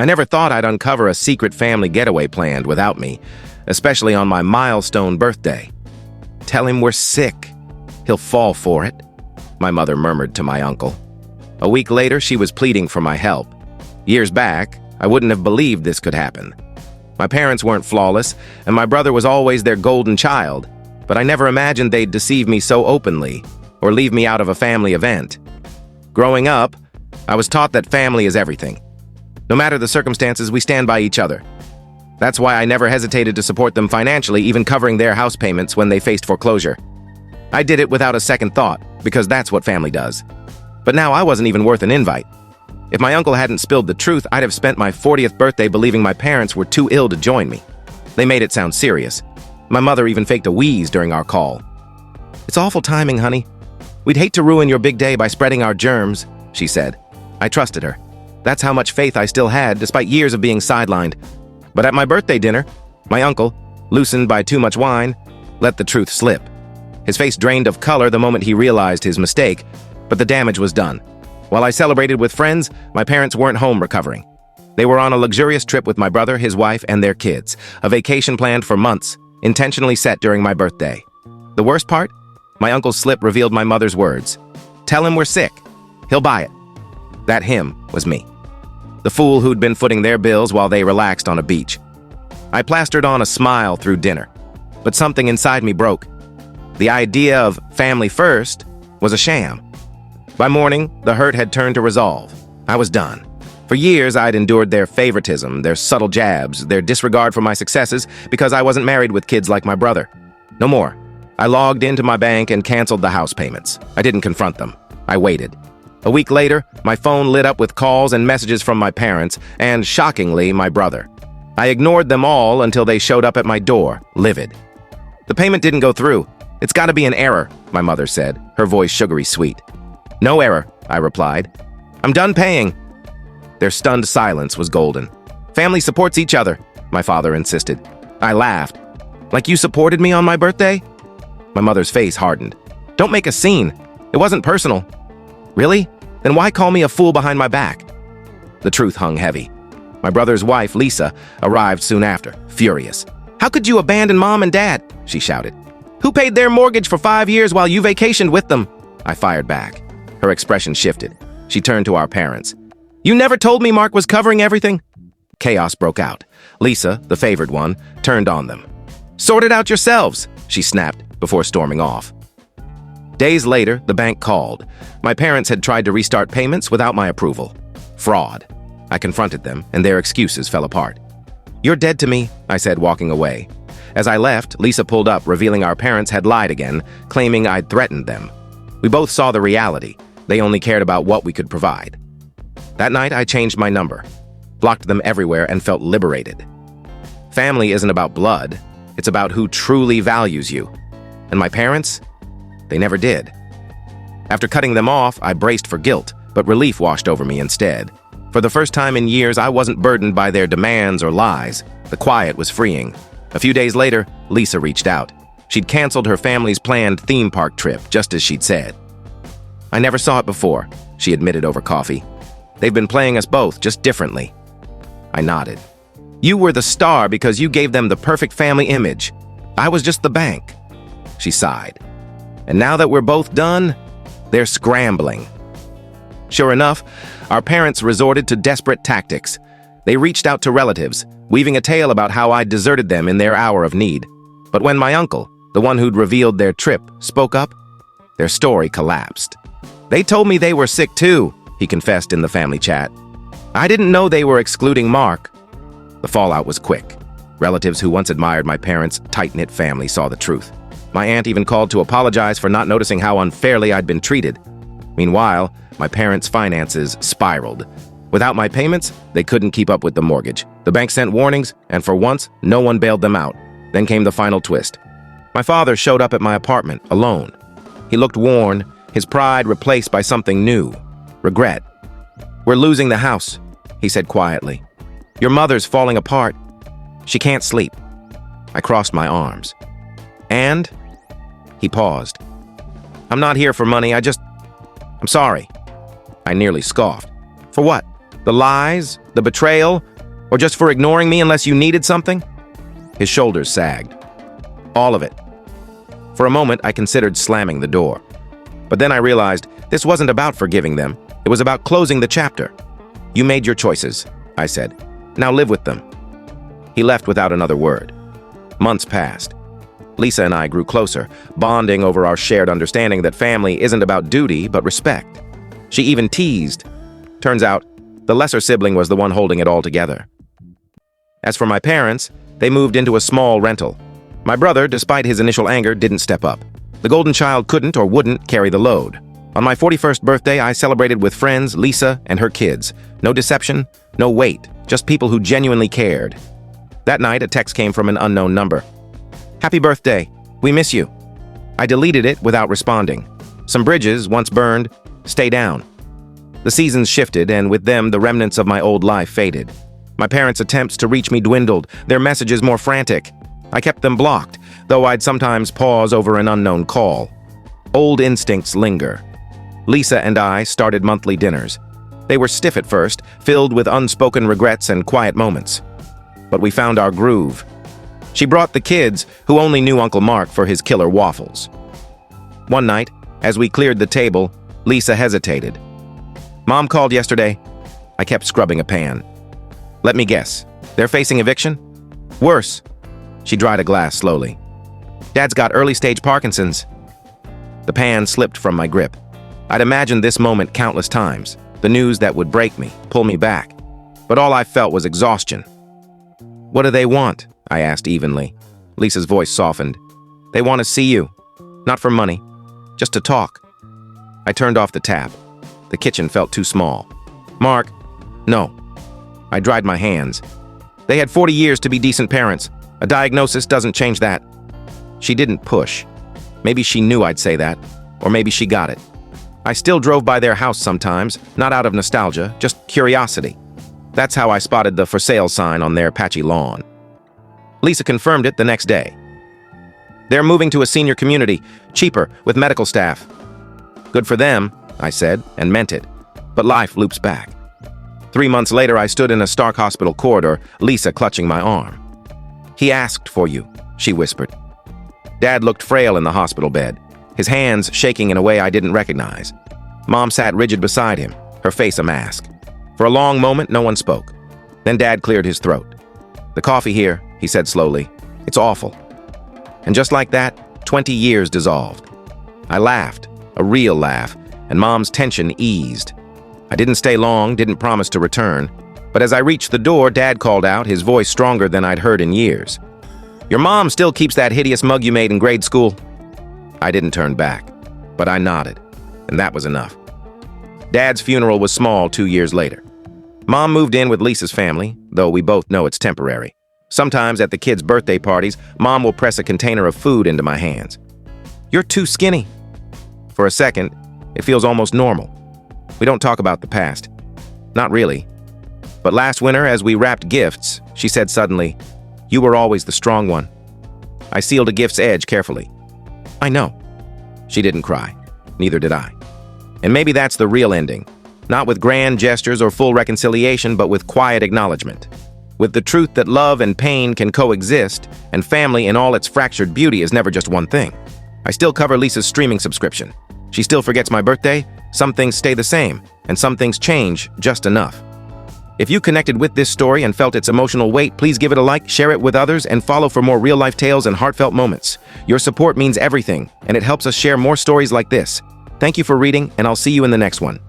I never thought I'd uncover a secret family getaway planned without me, especially on my milestone birthday. "Tell him we're sick. He'll fall for it," my mother murmured to my uncle. A week later, she was pleading for my help. Years back, I wouldn't have believed this could happen. My parents weren't flawless, and my brother was always their golden child, but I never imagined they'd deceive me so openly or leave me out of a family event. Growing up, I was taught that family is everything. No matter the circumstances, we stand by each other. That's why I never hesitated to support them financially, even covering their house payments when they faced foreclosure. I did it without a second thought, because that's what family does. But now I wasn't even worth an invite. If my uncle hadn't spilled the truth, I'd have spent my 40th birthday believing my parents were too ill to join me. They made it sound serious. My mother even faked a wheeze during our call. "It's awful timing, honey. We'd hate to ruin your big day by spreading our germs," she said. I trusted her. That's how much faith I still had, despite years of being sidelined. But at my birthday dinner, my uncle, loosened by too much wine, let the truth slip. His face drained of color the moment he realized his mistake, but the damage was done. While I celebrated with friends, my parents weren't home recovering. They were on a luxurious trip with my brother, his wife, and their kids, a vacation planned for months, intentionally set during my birthday. The worst part? My uncle's slip revealed my mother's words. "Tell him we're sick. He'll buy it." That him was me. The fool who'd been footing their bills while they relaxed on a beach. I plastered on a smile through dinner, but something inside me broke. The idea of family first was a sham. By morning, the hurt had turned to resolve. I was done. For years, I'd endured their favoritism, their subtle jabs, their disregard for my successes because I wasn't married with kids like my brother. No more. I logged into my bank and canceled the house payments. I didn't confront them. I waited. A week later, my phone lit up with calls and messages from my parents, and shockingly, my brother. I ignored them all until they showed up at my door, livid. "The payment didn't go through. It's got to be an error," my mother said, her voice sugary sweet. "No error," I replied. "I'm done paying." Their stunned silence was golden. "Family supports each other," my father insisted. I laughed. "Like you supported me on my birthday?" My mother's face hardened. "Don't make a scene. It wasn't personal." "Really? Then why call me a fool behind my back?" The truth hung heavy. My brother's wife, Lisa, arrived soon after, furious. "How could you abandon Mom and Dad?" she shouted. "Who paid their mortgage for 5 years while you vacationed with them?" I fired back. Her expression shifted. She turned to our parents. "You never told me Mark was covering everything?" Chaos broke out. Lisa, the favored one, turned on them. "Sort it out yourselves," she snapped before storming off. Days later, the bank called. My parents had tried to restart payments without my approval. Fraud. I confronted them, and their excuses fell apart. "You're dead to me," I said, walking away. As I left, Lisa pulled up, revealing our parents had lied again, claiming I'd threatened them. We both saw the reality. They only cared about what we could provide. That night, I changed my number, blocked them everywhere, and felt liberated. Family isn't about blood. It's about who truly values you. And my parents? They never did. After cutting them off, I braced for guilt, but relief washed over me instead. For the first time in years, I wasn't burdened by their demands or lies. The quiet was freeing. A few days later, Lisa reached out. She'd canceled her family's planned theme park trip, just as she'd said. "I never saw it before," she admitted over coffee. "They've been playing us both, just differently." I nodded. "You were the star because you gave them the perfect family image. I was just the bank." She sighed. "And now that we're both done, they're scrambling." Sure enough, our parents resorted to desperate tactics. They reached out to relatives, weaving a tale about how I'd deserted them in their hour of need. But when my uncle, the one who'd revealed their trip, spoke up, their story collapsed. "They told me they were sick too," he confessed in the family chat. "I didn't know they were excluding Mark." The fallout was quick. Relatives who once admired my parents' tight-knit family saw the truth. My aunt even called to apologize for not noticing how unfairly I'd been treated. Meanwhile, my parents' finances spiraled. Without my payments, they couldn't keep up with the mortgage. The bank sent warnings, and for once, no one bailed them out. Then came the final twist. My father showed up at my apartment, alone. He looked worn, his pride replaced by something new, regret. "We're losing the house," he said quietly. "Your mother's falling apart. She can't sleep." I crossed my arms. "And?" He paused. "I'm not here for money, I'm sorry." I nearly scoffed. "For what?" The lies? The betrayal? Or just for ignoring me unless you needed something? His shoulders sagged. All of it. For a moment, I considered slamming the door. But then I realized this wasn't about forgiving them. It was about closing the chapter. You made your choices, I said. Now live with them. He left without another word. Months passed. Lisa and I grew closer, bonding over our shared understanding that family isn't about duty, but respect. She even teased. Turns out, the lesser sibling was the one holding it all together. As for my parents, they moved into a small rental. My brother, despite his initial anger, didn't step up. The golden child couldn't or wouldn't carry the load. On my 41st birthday, I celebrated with friends, Lisa, and her kids. No deception, no wait, just people who genuinely cared. That night, a text came from an unknown number. "Happy birthday. We miss you." I deleted it without responding. Some bridges, once burned, stay down. The seasons shifted, and with them, the remnants of my old life faded. My parents' attempts to reach me dwindled, their messages more frantic. I kept them blocked, though I'd sometimes pause over an unknown call. Old instincts linger. Lisa and I started monthly dinners. They were stiff at first, filled with unspoken regrets and quiet moments. But we found our groove. She brought the kids, who only knew Uncle Mark for his killer waffles. One night, as we cleared the table, Lisa hesitated. "Mom called yesterday." I kept scrubbing a pan. "Let me guess. They're facing eviction?" "Worse." She dried a glass slowly. "Dad's got early-stage Parkinson's." The pan slipped from my grip. I'd imagined this moment countless times, the news that would break me, pull me back. But all I felt was exhaustion. "What do they want?" I asked evenly. Lisa's voice softened. "They want to see you. Not for money. Just to talk." I turned off the tap. The kitchen felt too small. "Mark." "No." I dried my hands. "They had 40 years to be decent parents. A diagnosis doesn't change that." She didn't push. Maybe she knew I'd say that, or maybe she got it. I still drove by their house sometimes, not out of nostalgia, just curiosity. That's how I spotted the for sale sign on their patchy lawn. Lisa confirmed it the next day. "They're moving to a senior community, cheaper, with medical staff." "Good for them," I said, and meant it. But life loops back. 3 months later, I stood in a Stark hospital corridor, Lisa clutching my arm. "He asked for you," she whispered. Dad looked frail in the hospital bed, his hands shaking in a way I didn't recognize. Mom sat rigid beside him, her face a mask. For a long moment, no one spoke. Then Dad cleared his throat. "The coffee here," he said slowly. "It's awful." And just like that, 20 years dissolved. I laughed, a real laugh, and Mom's tension eased. I didn't stay long, didn't promise to return. But as I reached the door, Dad called out, his voice stronger than I'd heard in years. "Your mom still keeps that hideous mug you made in grade school?" I didn't turn back, but I nodded, and that was enough. Dad's funeral was small 2 years later. Mom moved in with Lisa's family, though we both know it's temporary. Sometimes at the kids' birthday parties, Mom will press a container of food into my hands. "You're too skinny." For a second, it feels almost normal. We don't talk about the past. Not really. But last winter, as we wrapped gifts, she said suddenly, "You were always the strong one." I sealed a gift's edge carefully. "I know." She didn't cry. Neither did I. And maybe that's the real ending. Not with grand gestures or full reconciliation, but with quiet acknowledgement. With the truth that love and pain can coexist, and family in all its fractured beauty is never just one thing. I still cover Lisa's streaming subscription. She still forgets my birthday. Some things stay the same, and some things change just enough. If you connected with this story and felt its emotional weight, please give it a like, share it with others, and follow for more real-life tales and heartfelt moments. Your support means everything, and it helps us share more stories like this. Thank you for reading, and I'll see you in the next one.